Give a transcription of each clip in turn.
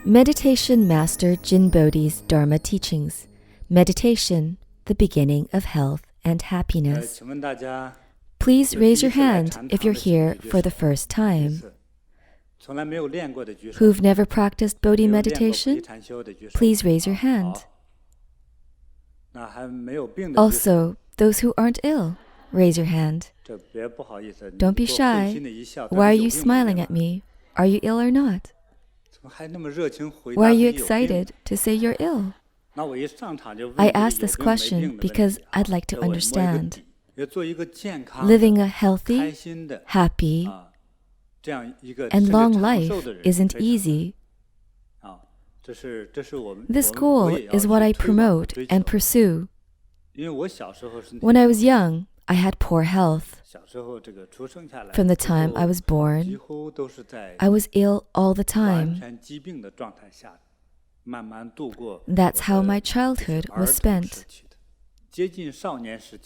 Meditation Master JinBodhi's Dharma teachings. Meditation, the beginning of health and happiness. Please raise your hand if you're here for the first time. Who've never practiced Bodhi meditation? Please raise your hand. Also, those who aren't ill, raise your hand. Don't be shy. Why are you smiling at me? Are you ill or not? Why are you excited to say you're ill? I ask this question because I'd like to understand. Living a healthy, happy, and long life isn't easy. This goal is what I promote and pursue. When I was young, I had poor health. From the time I was born, I was ill all the time. That's how my childhood was spent.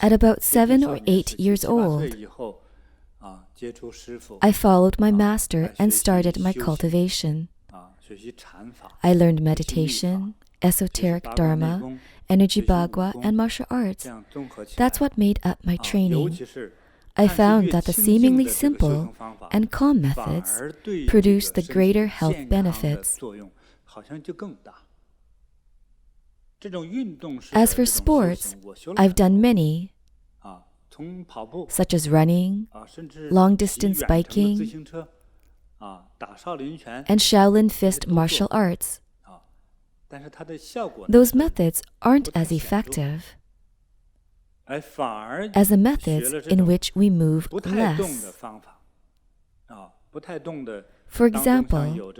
At about 7 or 8 years old, I followed my master and started my cultivation. I learned meditation, esoteric dharma, energy bagua, and martial arts. That's what made up my training. I found that the seemingly simple and calm methods produce the greater health benefits. As for sports, I've done many, such as running, long-distance biking, and Shaolin fist martial arts. Those methods aren't as effective as the methods in which we move less. For example,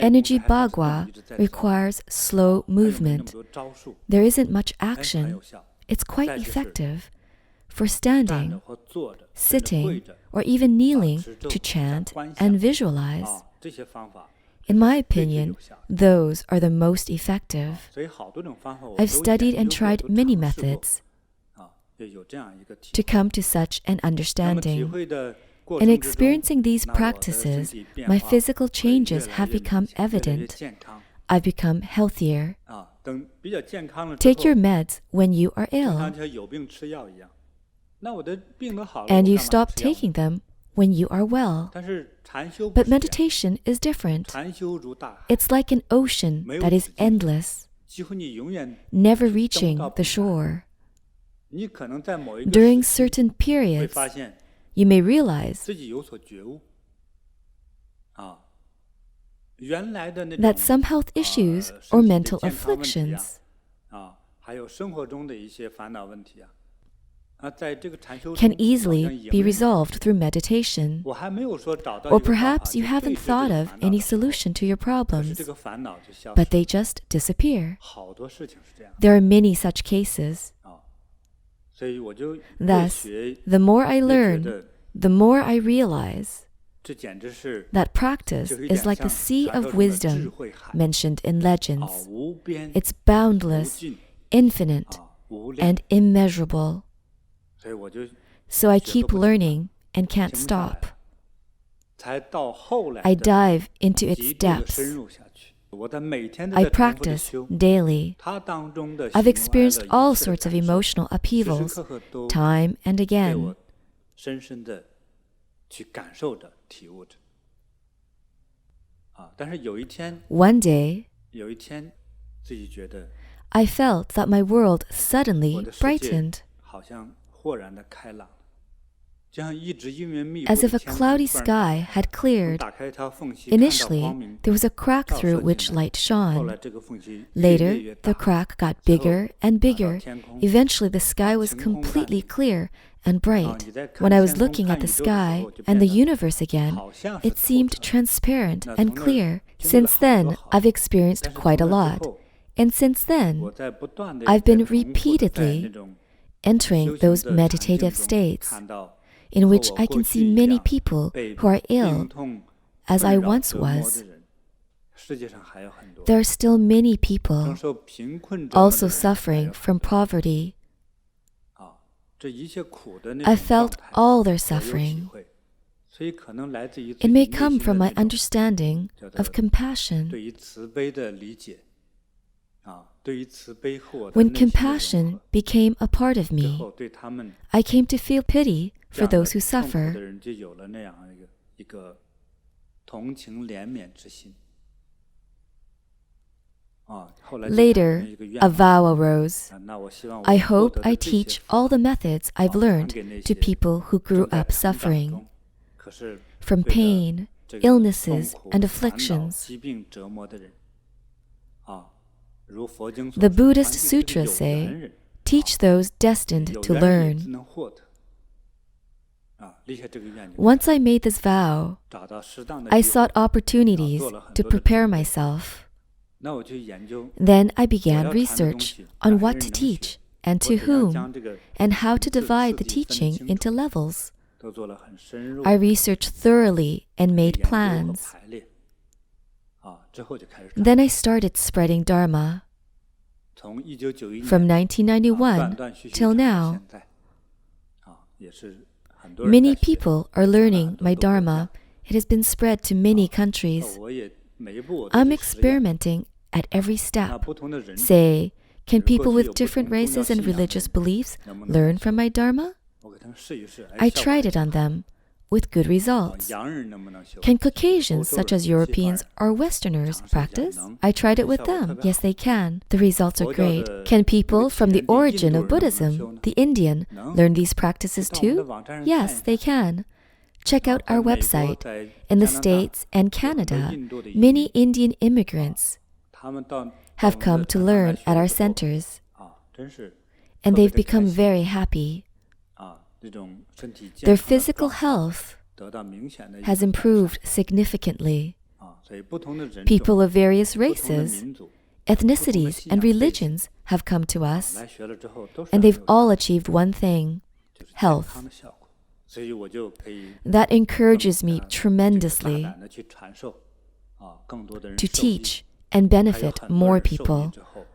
energy bagua requires slow movement. There isn't much action. It's quite effective for standing, sitting, or even kneeling to chant and visualize. In my opinion, those are the most effective. I've studied and tried many methods to come to such an understanding. In experiencing these practices, my physical changes have become evident. I've become healthier. Take your meds when you are ill, and you stop taking them when you are well. But meditation is different. It's like an ocean that is endless, never reaching the shore. During certain periods, you may realize that some health issues or mental afflictions can easily be resolved through meditation. Or perhaps you haven't thought of any solution to your problems, but they just disappear. There are many such cases. Thus, the more I learn, the more I realize that practice is like the sea of wisdom mentioned in legends. It's boundless, infinite, and immeasurable. So I keep learning and can't stop. I dive into its depths. I practice daily. I've experienced all sorts of emotional upheavals, time and again. One day, I felt that my world suddenly brightened, as if a cloudy sky had cleared. Initially, there was a crack through which light shone. Later, the crack got bigger and bigger. Eventually, the sky was completely clear and bright. When I was looking at the sky and the universe again, it seemed transparent and clear. Since then, I've experienced quite a lot. And since then, I've been repeatedly entering those meditative states, in which I can see many people who are ill, as I once was. There are still many people also suffering from poverty. I felt all their suffering. It may come from my understanding of compassion. When compassion became a part of me, I came to feel pity for those who suffer. Later, a vow arose. I hope I teach all the methods I've learned to people who grew up suffering from pain, illnesses, and afflictions. The Buddhist sutras say, teach those destined to learn. Once I made this vow, I sought opportunities to prepare myself. Then I began research on what to teach and to whom, and how to divide the teaching into levels. I researched thoroughly and made plans. Then I started spreading dharma. From 1991 till now, many people are learning my dharma. It has been spread to many countries. I'm experimenting at every step. Say, can people with different races and religious beliefs learn from my dharma? I tried it on them with good results. Can Caucasians, such as Europeans or Westerners, practice? I tried it with them. Yes, they can. The results are great. Can people from the origin of Buddhism, the Indian, learn these practices too? Yes, they can. Check out our website. In the States and Canada, many Indian immigrants have come to learn at our centers, and they've become very happy. Their physical health has improved significantly. People of various races, ethnicities, and religions have come to us, and they've all achieved one thing: health. That encourages me tremendously to teach and benefit more people.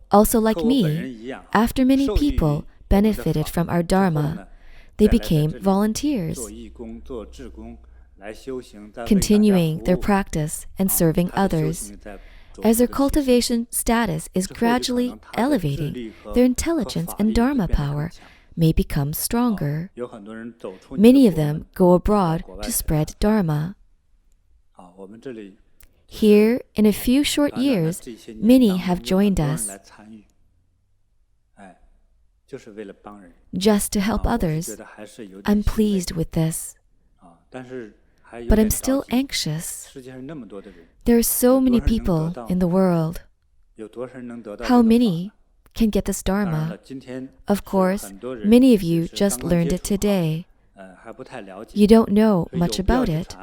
Also, like me, after many people benefited from our dharma, they became volunteers, continuing their practice and serving others. As their cultivation status is gradually elevating, their intelligence and dharma power may become stronger. Many of them go abroad to spread dharma. Here, in a few short years, many have joined us just to help others. I'm pleased with this, but I'm still anxious. There are so many people in the world. How many can get this dharma? Of course, many of you just learned it today. You don't know much about it.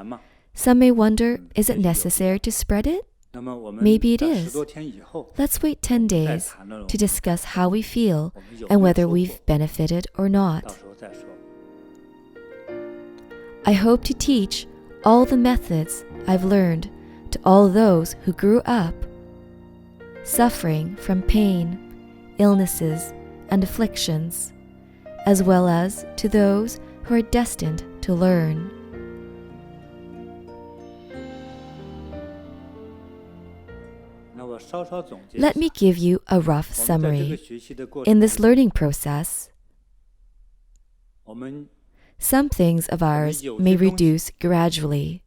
Some may wonder, is it necessary to spread it? Maybe it is. Let's wait 10 days to discuss how we feel and whether we've benefited or not. I hope to teach all the methods I've learned to all those who grew up suffering from pain, illnesses, and afflictions, as well as to those who are destined to learn. Let me give you a rough summary. In this learning process, some things of ours may reduce gradually.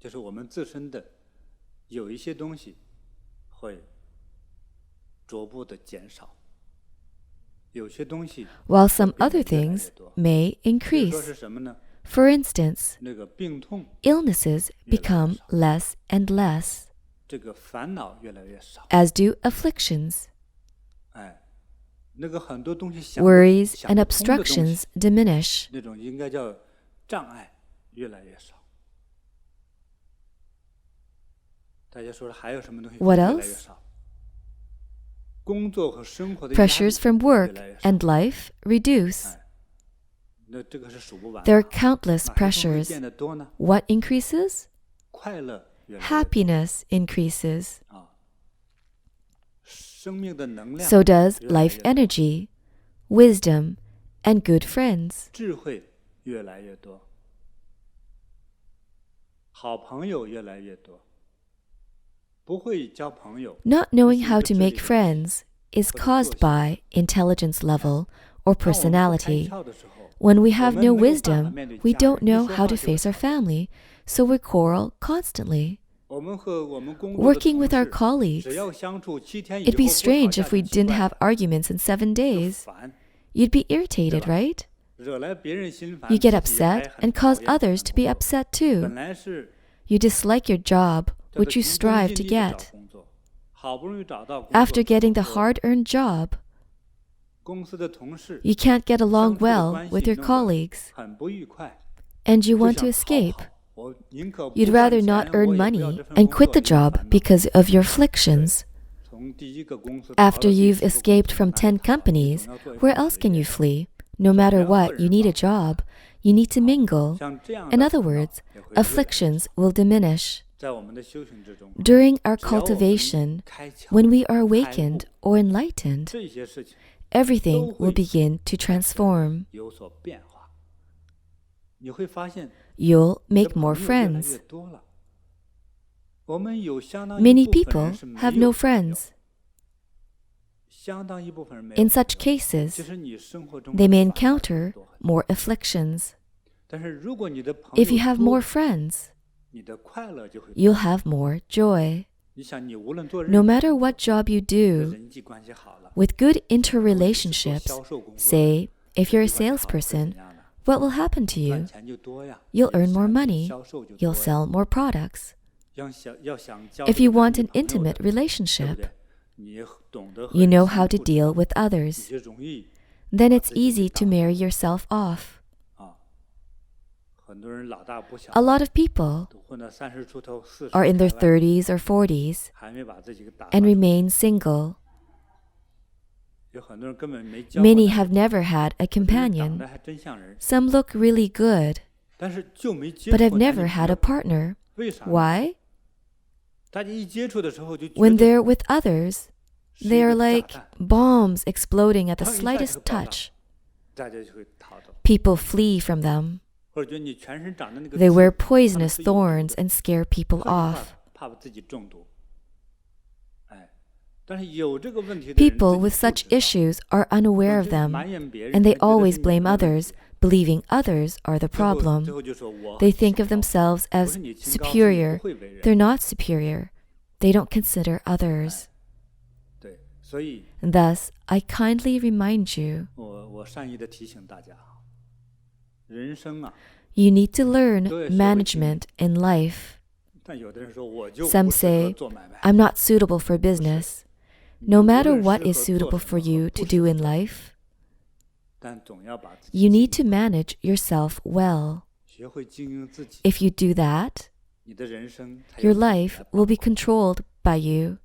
While some other things may increase. For instance, illnesses become less and less, as do afflictions. Worries and obstructions diminish. What else? Pressures from work and life reduce. There are countless pressures. What increases? Happiness increases. So does life energy, wisdom, and good friends. Not knowing how to make friends is caused by intelligence level or personality. When we have no wisdom, we don't know how to face our family, so we quarrel constantly. Working with our colleagues, it'd be strange if we didn't have arguments in 7 days. You'd be irritated, right? You get upset and cause others to be upset too. You dislike your job, which you strive to get. After getting the hard-earned job, you can't get along well with your colleagues, and you want to escape. You'd rather not earn money and quit the job because of your afflictions. After you've escaped from 10 companies, where else can you flee? No matter what, you need a job. You need to mingle. In other words, afflictions will diminish. During our cultivation, when we are awakened or enlightened, everything will begin to transform. You'll make more friends. Many people have no friends. In such cases, they may encounter more afflictions. If you have more friends, you'll have more joy. No matter what job you do, with good interrelationships, say, if you're a salesperson, what will happen to you? You'll earn more money. You'll sell more products. If you want an intimate relationship, you know how to deal with others. Then it's easy to marry yourself off. A lot of people are in their 30s or 40s and remain single. Many have never had a companion. Some look really good, but have never had a partner. Why? When they're with others, they are like bombs exploding at the slightest touch. People flee from them. They wear poisonous thorns and scare people off. People with such issues are unaware of them, and they always blame others, believing others are the problem. They think of themselves as superior. They're not superior. They don't consider others. Thus, I kindly remind you, you need to learn management in life. Some say, I'm not suitable for business. No matter what is suitable for you to do in life, you need to manage yourself well. If you do that, your life will be controlled by you.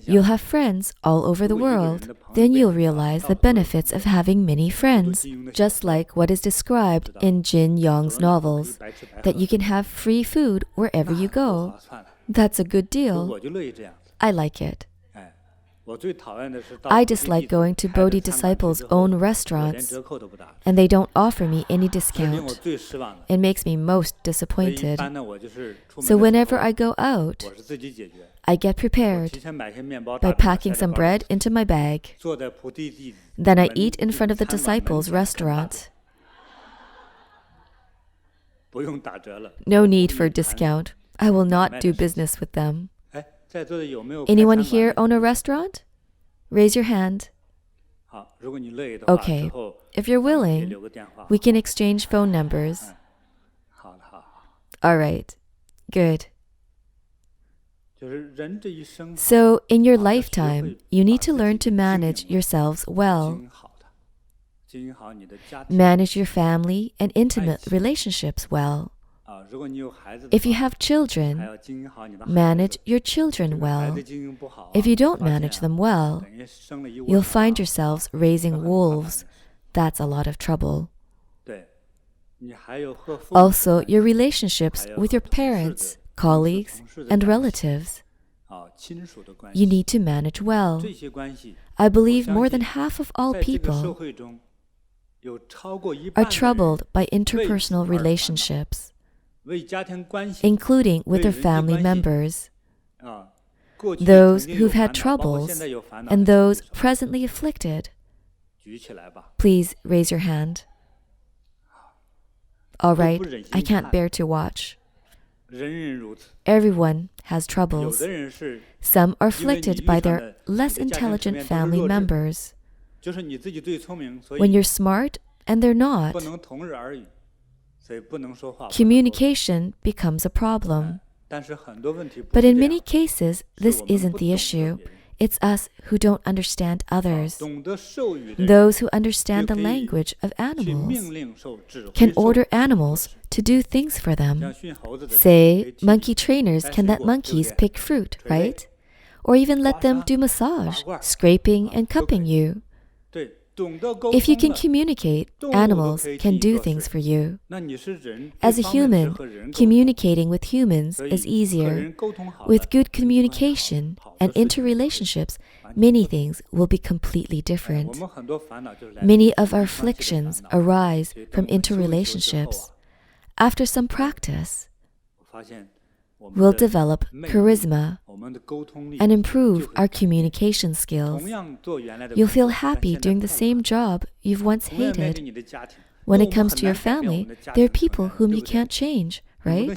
You'll have friends all over the world. Then you'll realize the benefits of having many friends, just like what is described in Jin Yong's novels, that you can have free food wherever you go. That's a good deal. I like it. I dislike going to Bodhi disciples' own restaurants, and they don't offer me any discount. It makes me most disappointed. So whenever I go out, I get prepared by packing some bread into my bag. Then I eat in front of the disciples' restaurant. No need for discount. I will not do business with them. Anyone here own a restaurant? Raise your hand. Okay. If you're willing, we can exchange phone numbers. All right. Good. So, in your lifetime, you need to learn to manage yourselves well. Manage your family and intimate relationships well. If you have children, manage your children well. If you don't manage them well, you'll find yourselves raising wolves. That's a lot of trouble. Also, your relationships with your parents, colleagues, and relatives. You need to manage well. I believe more than half of all people are troubled by interpersonal relationships, including with their family members, those who've had troubles, and those presently afflicted. Please raise your hand. All right, I can't bear to watch. Everyone has troubles. Some are afflicted by their less intelligent family members. When you're smart and they're not, communication becomes a problem. But in many cases, this isn't the issue. It's us who don't understand others. Those who understand the language of animals can order animals to do things for them. Say, monkey trainers can let monkeys pick fruit, right? Or even let them do massage, scraping and cupping you. If you can communicate, animals can do things for you. As a human, communicating with humans is easier. With good communication and interrelationships, many things will be completely different. Many of our afflictions arise from interrelationships. After some practice, we'll develop charisma and improve our communication skills. You'll feel happy doing the same job you've once hated. When it comes to your family, there are people whom you can't change, right?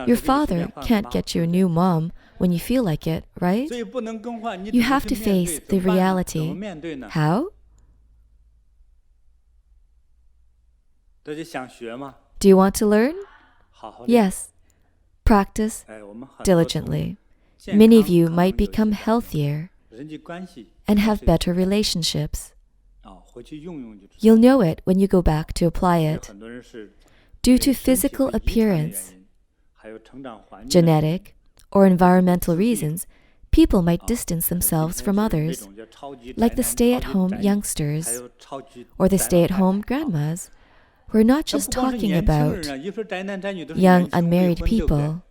Your father can't get you a new mom when you feel like it, right? You have to face the reality. How? Do you want to learn? Yes. Practice diligently. Many of you might become healthier and have better relationships. You'll know it when you go back to apply it. Due to physical appearance, genetic, or environmental reasons, people might distance themselves from others, like the stay-at-home youngsters or the stay-at-home grandmas. We're not just talking about young unmarried people.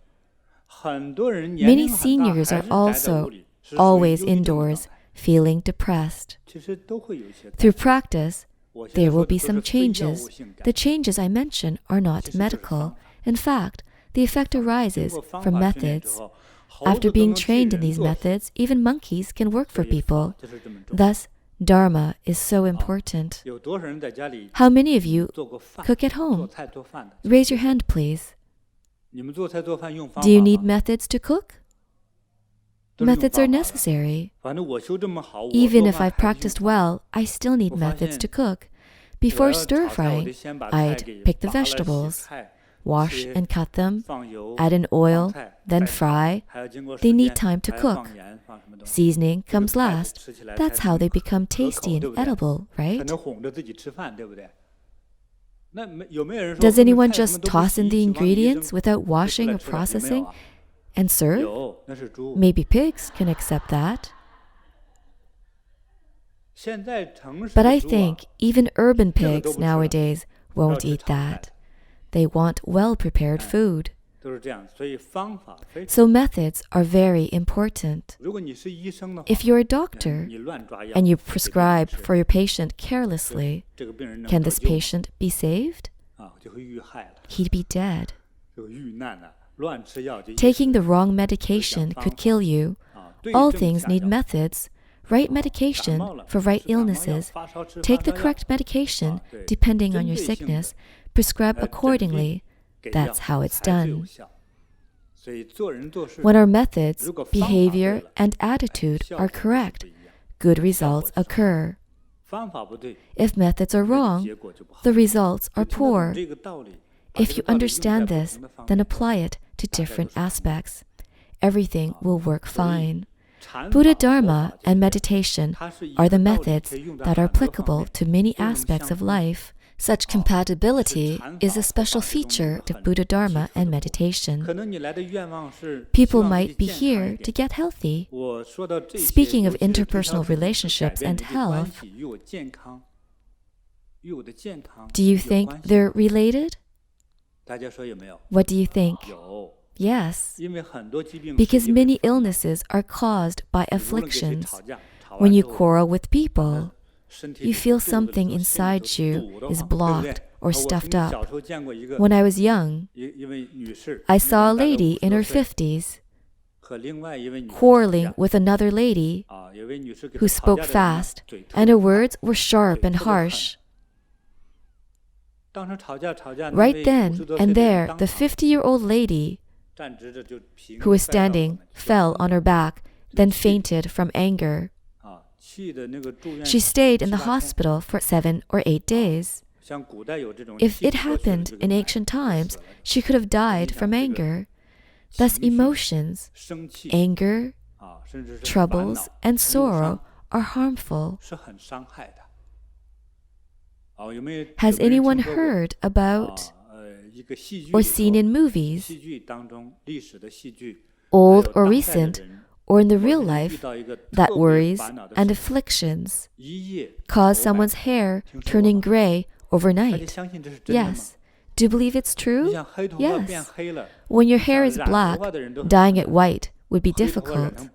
Many seniors are also always indoors, feeling depressed. Through practice, there will be some changes. The changes I mention are not medical. In fact, the effect arises from methods. After being trained in these methods, even monkeys can work for people. Thus, dharma is so important. How many of you cook at home? Raise your hand, please. Do you need methods to cook? Methods are necessary. Even if I've practiced well, I still need methods to cook. Before stir-frying, I'd pick the vegetables, wash and cut them, add in oil, then fry. They need time to cook. Seasoning comes last. That's how they become tasty and edible, right? Does anyone just toss in the ingredients without washing or processing and serve? Maybe pigs can accept that. But I think even urban pigs nowadays won't eat that. They want well-prepared food. So methods are very important. If you're a doctor and you prescribe for your patient carelessly, can this patient be saved? He'd be dead. Taking the wrong medication could kill you. All things need methods. Right medication for right illnesses. Take the correct medication depending on your sickness. Prescribe accordingly. That's how it's done. When our methods, behavior, and attitude are correct, good results occur. If methods are wrong, the results are poor. If you understand this, then apply it to different aspects. Everything will work fine. Buddha Dharma and meditation are the methods that are applicable to many aspects of life. Such compatibility is a special feature of Buddha Dharma and meditation. People might be here to get healthy. Speaking of interpersonal relationships and health, do you think they're related? What do you think? Yes, because many illnesses are caused by afflictions. When you quarrel with people, you feel something inside you is blocked or stuffed up. When I was young, I saw a lady in her 50s quarreling with another lady who spoke fast, and her words were sharp and harsh. Right then and there, the 50-year-old lady who was standing fell on her back, then fainted from anger. She stayed in the hospital for 7 or 8 days. If it happened in ancient times, she could have died from anger. Thus, emotions, anger, troubles, and sorrow are harmful. Has anyone heard about or seen in movies, old or recent, or in the real life, that worries and afflictions cause someone's hair turning gray overnight? Yes. Do you believe it's true? Yes. When your hair is black, dyeing it white would be difficult.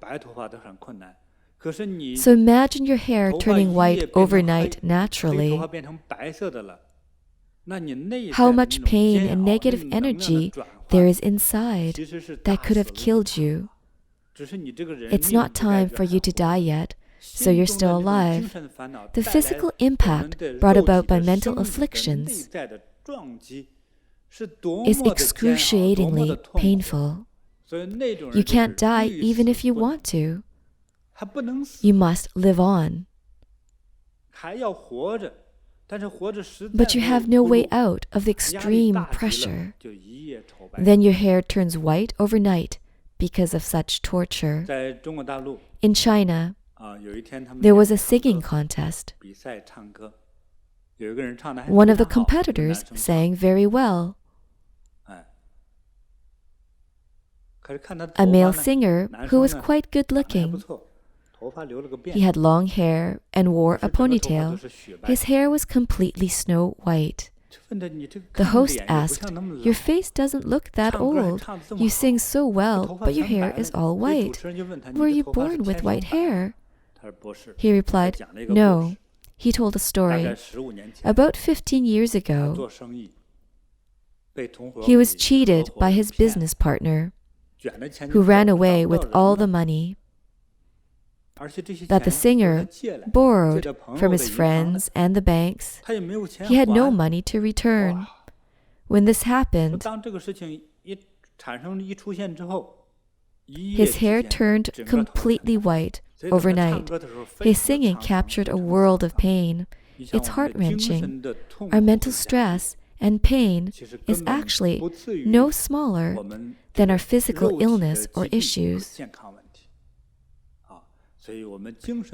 So imagine your hair turning white overnight naturally. How much pain and negative energy there is inside that could have killed you. It's not time for you to die yet, so you're still alive. The physical impact brought about by mental afflictions is excruciatingly painful. You can't die even if you want to. You must live on. But you have no way out of the extreme pressure. Then your hair turns white overnight because of such torture. In China, there was a singing contest. One of the competitors sang very well. A male singer who was quite good-looking. He had long hair and wore a ponytail. His hair was completely snow white. The host asked, "Your face doesn't look that old. You sing so well, but your hair is all white. Were you born with white hair?" He replied, "No." He told a story. About 15 years ago, he was cheated by his business partner, who ran away with all the money that the singer borrowed from his friends and the banks. He had no money to return. When this happened, his hair turned completely white overnight. His singing captured a world of pain. It's heart-wrenching. Our mental stress and pain is actually no smaller than our physical illness or issues.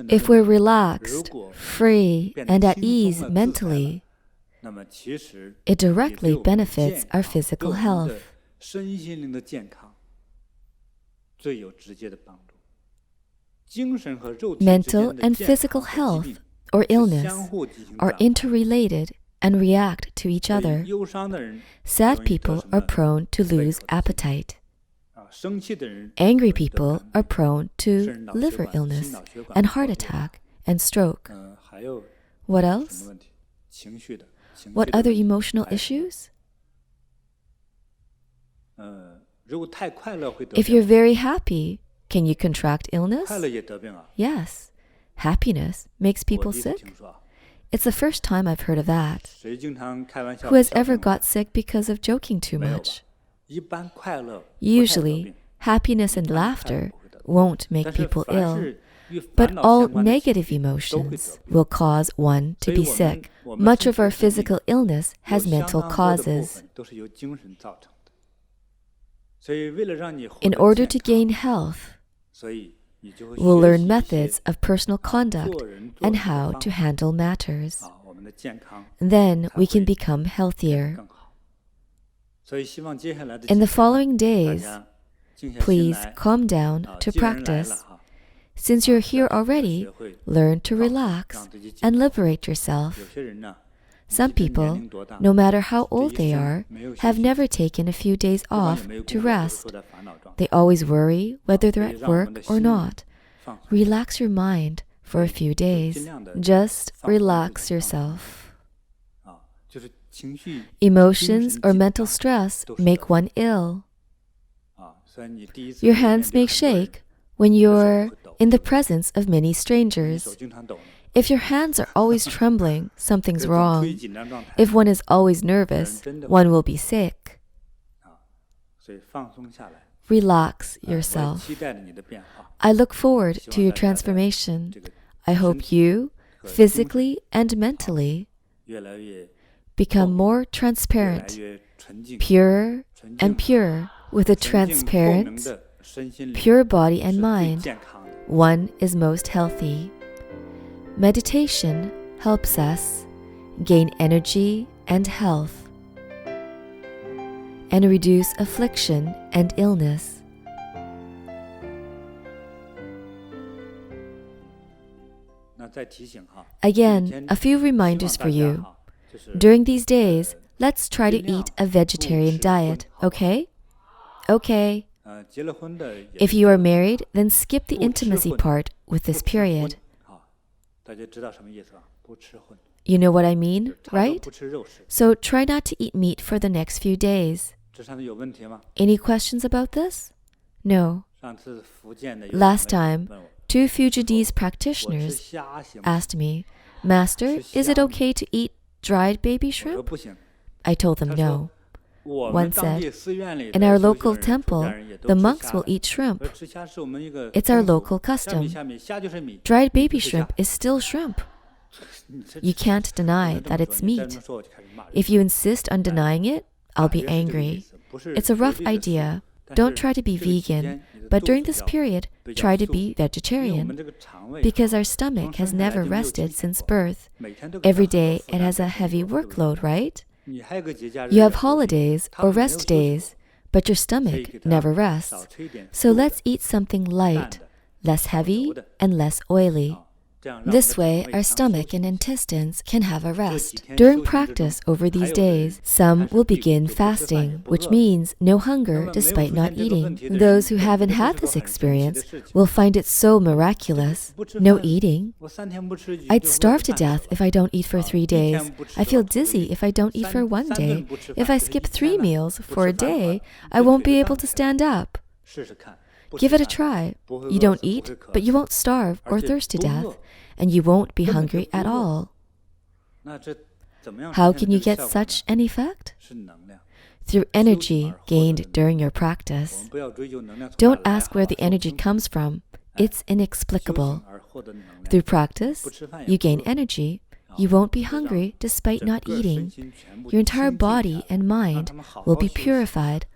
If we're relaxed, free, and at ease mentally, it directly benefits our physical health. Mental and physical health or illness are interrelated and react to each other. Sad people are prone to lose appetite. Angry people are prone to liver illness and heart attack and stroke. What else? What other emotional issues? If you're very happy, can you contract illness? Yes. Happiness makes people sick? It's the first time I've heard of that. Who has ever got sick because of joking too much? Usually, happiness and laughter won't make people ill, but all negative emotions will cause one to be sick. Much of our physical illness has mental causes. In order to gain health, we'll learn methods of personal conduct and how to handle matters. Then we can become healthier. In the following days, please calm down to practice. Since you're here already, learn to relax and liberate yourself. Some people, no matter how old they are, have never taken a few days off to rest. They always worry whether they're at work or not. Relax your mind for a few days. Just relax yourself. Emotions or mental stress make one ill. Your hands may shake when you're in the presence of many strangers. If your hands are always trembling, something's wrong. If one is always nervous, one will be sick. Relax yourself. I look forward to your transformation. I hope you, physically and mentally, become more transparent, purer and purer. With a transparent, pure body and mind, one is most healthy. Meditation helps us gain energy and health and reduce affliction and illness. Again, a few reminders for you. During these days, let's try to eat a vegetarian diet, okay? Okay. If you are married, then skip the intimacy part with this period. You know what I mean, right? So try not to eat meat for the next few days. Any questions about this? No. Last time, 2 Fujianese practitioners asked me, Master, is it okay to eat dried baby shrimp? I told them no. One said, in our local temple, the monks will eat shrimp. It's our local custom. Dried baby shrimp is still shrimp. You can't deny that it's meat. If you insist on denying it, I'll be angry. It's a rough idea. Don't try to be vegan, but during this period, try to be vegetarian. Because our stomach has never rested since birth. Every day it has a heavy workload, right? You have holidays or rest days, but your stomach never rests. So let's eat something light, less heavy and less oily. This way, our stomach and intestines can have a rest. During practice over these days, some will begin fasting, which means no hunger despite not eating. Those who haven't had this experience will find it so miraculous. No eating. I'd starve to death if I don't eat for 3 days. I feel dizzy if I don't eat for 1 day. If I skip 3 meals for a day, I won't be able to stand up. Give it a try. You don't eat, but you won't starve or thirst to death, and you won't be hungry at all. How can you get such an effect? Through energy gained during your practice. Don't ask where the energy comes from. It's inexplicable. Through practice, you gain energy. You won't be hungry despite not eating. Your entire body and mind will be purified.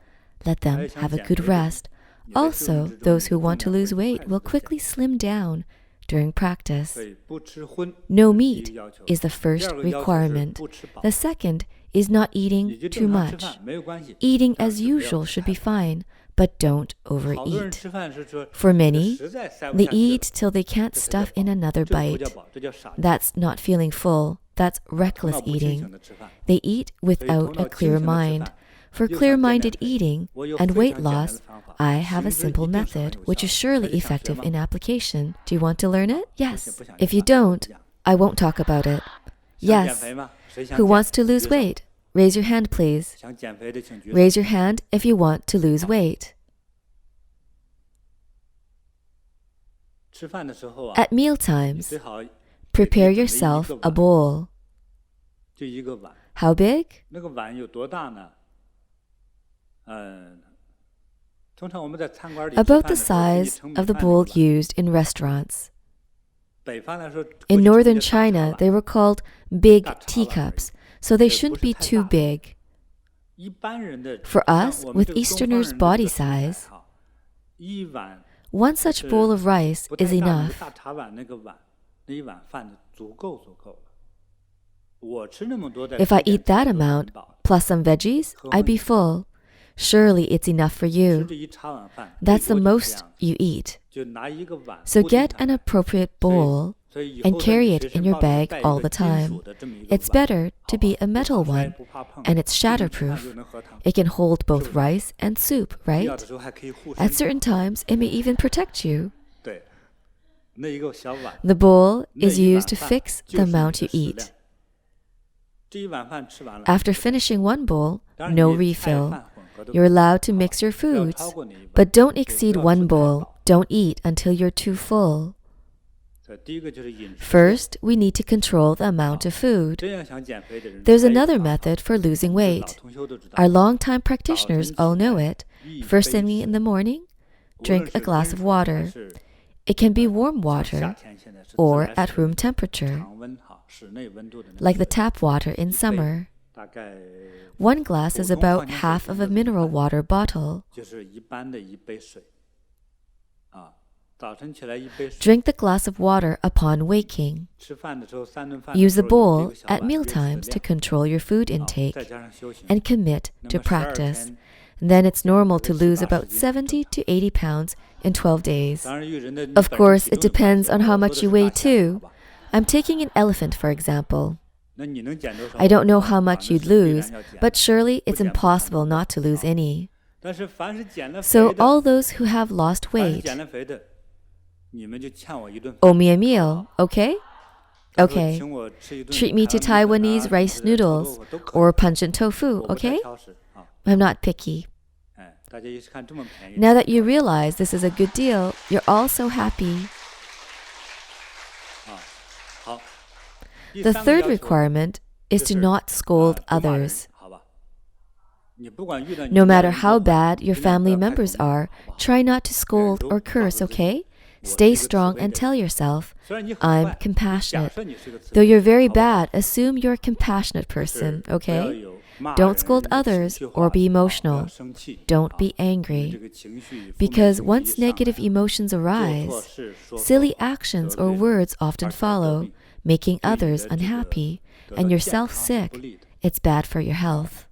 Let them have a good rest. Also, those who want to lose weight will quickly slim down during practice. No meat is the first requirement. The second is not eating too much. Eating as usual should be fine, but don't overeat. For many, they eat till they can't stuff in another bite. That's not feeling full. That's reckless eating. They eat without a clear mind. For clear-minded eating and weight loss, I have a simple method, which is surely effective in application. Do you want to learn it? Yes. If you don't, I won't talk about it. Yes. Who wants to lose weight? Raise your hand, please. Raise your hand if you want to lose weight. At meal times, prepare yourself a bowl. How big? About the size of the bowl used in restaurants. In northern China, they were called big teacups, so they shouldn't be too big. For us, with Easterners' body size, one such bowl of rice is enough. If I eat that amount, plus some veggies, I'd be full. Surely it's enough for you. That's the most you eat. So get an appropriate bowl and carry it in your bag all the time. It's better to be a metal one, and it's shatterproof. It can hold both rice and soup, right? At certain times, it may even protect you. The bowl is used to fix the amount you eat. After finishing one bowl, no refill. You're allowed to mix your foods, but don't exceed one bowl. Don't eat until you're too full. First, we need to control the amount of food. There's another method for losing weight. Our long-time practitioners all know it. First thing in the morning, drink a glass of water. It can be warm water or at room temperature, like the tap water in summer. One glass is about half of a mineral water bottle. Drink the glass of water upon waking. Use the bowl at mealtimes to control your food intake and commit to practice. Then it's normal to lose about 70 to 80 pounds in 12 days. Of course, it depends on how much you weigh too. I'm taking an elephant, for example. I don't know how much you'd lose, but surely it's impossible not to lose any. So all those who have lost weight, owe me a meal, okay? Okay. Treat me to Taiwanese rice noodles or pungent tofu, okay? I'm not picky. Now that you realize this is a good deal, you're all so happy. The third requirement is to not scold others. No matter how bad your family members are, try not to scold or curse, okay? Stay strong and tell yourself, I'm compassionate. Though you're very bad, assume you're a compassionate person, okay? Don't scold others or be emotional. Don't be angry. Because once negative emotions arise, silly actions or words often follow, making others unhappy and yourself sick. It's bad for your health.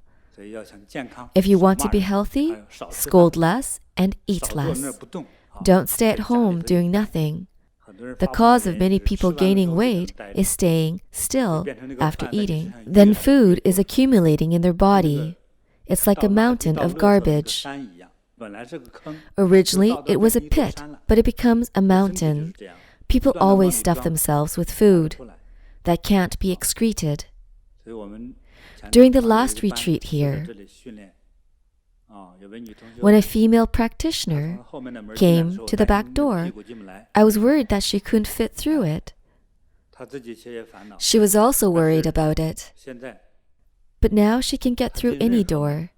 If you want to be healthy, scold less and eat less. Don't stay at home doing nothing. The cause of many people gaining weight is staying still after eating. Then food is accumulating in their body. It's like a mountain of garbage. Originally, it was a pit, but it becomes a mountain. People always stuff themselves with food that can't be excreted. During the last retreat here, when a female practitioner came to the back door, I was worried that she couldn't fit through it. She was also worried about it. But now she can get through any door.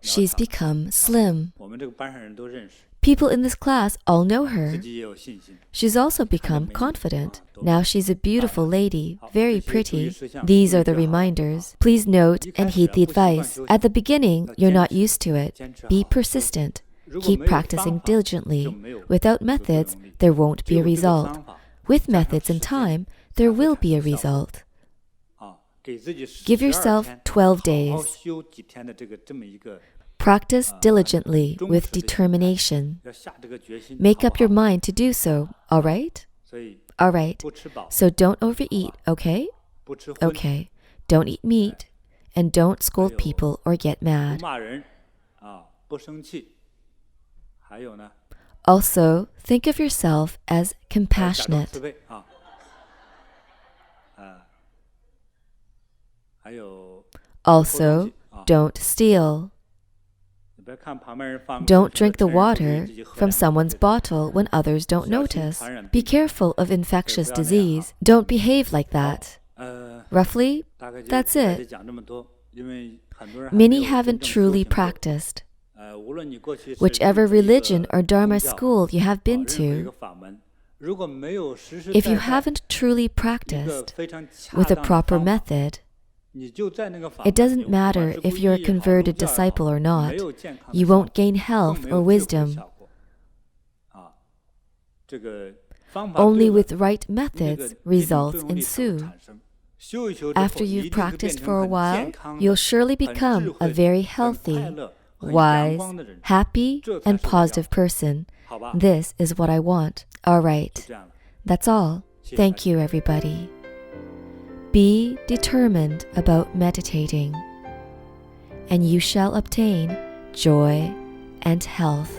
She's become slim. People in this class all know her. She's also become confident. Now she's a beautiful lady, very pretty. These are the reminders. Please note and heed the advice. At the beginning, you're not used to it. Be persistent. Keep practicing diligently. Without methods, there won't be a result. With methods and time, there will be a result. Give yourself 12 days. Practice diligently with determination. Make up your mind to do so, all right? All right. So don't overeat, okay? Okay. Don't eat meat, and don't scold people or get mad. Also, think of yourself as compassionate. Also, don't steal. Don't drink the water from someone's bottle when others don't notice. Be careful of infectious disease. Don't behave like that. Roughly, that's it. Many haven't truly practiced. Whichever religion or dharma school you have been to, if you haven't truly practiced with a proper method, it doesn't matter if you're a converted disciple or not. You won't gain health or wisdom. Only with right methods, results ensue. After you've practiced for a while, you'll surely become a very healthy, wise, happy, and positive person. This is what I want. All right. That's all. Thank you, everybody. Be determined about meditating, and you shall obtain joy and health.